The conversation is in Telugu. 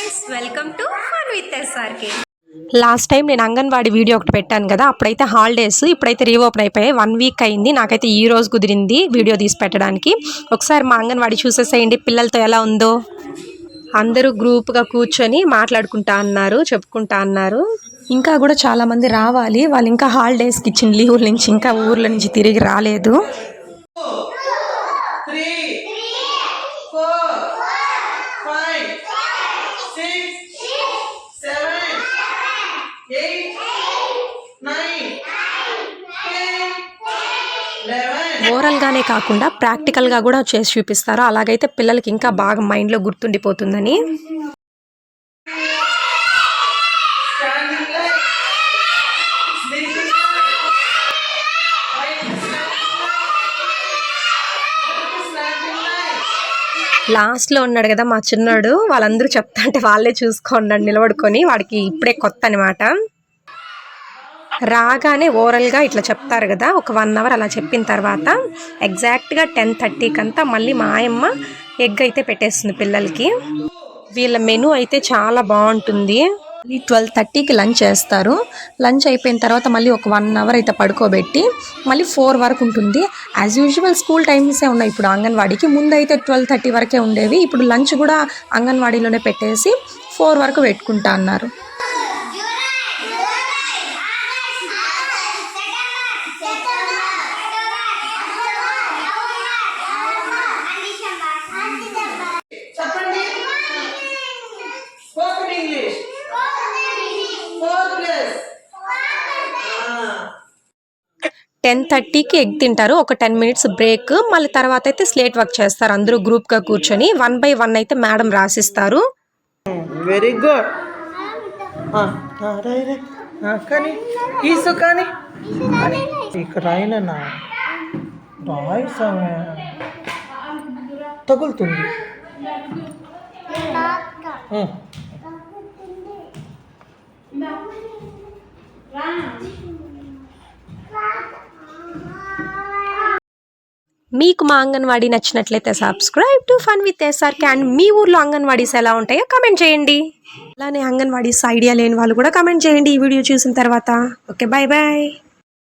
Friends, welcome to fun with SRK. Last time నేను అంగన్వాడీ వీడియో ఒకటి పెట్టాను కదా, అప్పుడైతే హాలిడేస్, ఇప్పుడైతే రీఓపెన్ అయిపోయాయి. 1 వీక్ అయింది. నాకైతే ఈ రోజు కుదిరింది వీడియో తీసి పెట్టడానికి. ఒకసారి మా అంగన్వాడీ చూసేసేయండి పిల్లలతో ఎలా ఉందో. అందరూ గ్రూప్గా కూర్చొని మాట్లాడుకుంటా అన్నారు, చెప్పుకుంటా అన్నారు. ఇంకా కూడా చాలామంది రావాలి, వాళ్ళు ఇంకా హాలిడేస్కి ఇచ్చిన లీవుల నుంచి ఇంకా ఊర్ల నుంచి తిరిగి రాలేదు. ఓరల్గానే కాకుండా ప్రాక్టికల్గా కూడా చేసి చూపిస్తారు. అలాగైతే పిల్లలకి ఇంకా బాగా మైండ్లో గుర్తుండిపోతుందని. లాస్ట్లో ఉన్నాడు కదా మా చిన్నాడు, వాళ్ళందరూ చెప్తా అంటే వాళ్ళే చూసుకున్నాడు నిలబడుకొని. వాడికి ఇప్పుడే కొత్త అనమాట. రాగానే ఓరల్గా ఇట్లా చెప్తారు కదా, ఒక 1 అవర్ అలా చెప్పిన తర్వాత ఎగ్జాక్ట్గా 10:30కి అంతా మళ్ళీ మా ఆయమ్మ ఎగ్ అయితే పెట్టేస్తుంది పిల్లలకి. వీళ్ళ మెనూ అయితే చాలా బాగుంటుంది. 12:30కి లంచ్ చేస్తారు. లంచ్ అయిపోయిన తర్వాత మళ్ళీ ఒక 1 అవర్ అయితే పడుకోబెట్టి మళ్ళీ 4 వరకు ఉంటుంది. యాజ్ యూజువల్ స్కూల్ టైమ్సే ఉన్నాయి ఇప్పుడు అంగన్వాడీకి. ముందు అయితే 12:30 వరకే ఉండేవి. ఇప్పుడు లంచ్ కూడా అంగన్వాడీలోనే పెట్టేసి 4 వరకు పెట్టుకుంటా అన్నారు. టెన్ 10:30కి ఎగ్ తింటారు. ఒక 10 మినిట్స్ బ్రేక్. మళ్ళీ తర్వాత అయితే స్లేట్ వర్క్ చేస్తారు అందరూ గ్రూప్గా కూర్చొని. 1 by 1 అయితే మేడం రాసిస్తారు. Very good. కానీ ఈసు కానీ ఇక్కడ రాయనన్నా రాయి తగులుతుంది. మీకు మా అంగన్వాడీ నచ్చినట్లయితే subscribe to fun with SRK. And మీ ఊర్లో అంగన్వాడీస్ ఎలా ఉంటాయో కమెంట్ చేయండి. అలానే అంగన్వాడీస్ ఐడియా లేని వాళ్ళు కూడా కమెంట్ చేయండి ఈ వీడియో చూసిన తర్వాత. Okay, bye bye.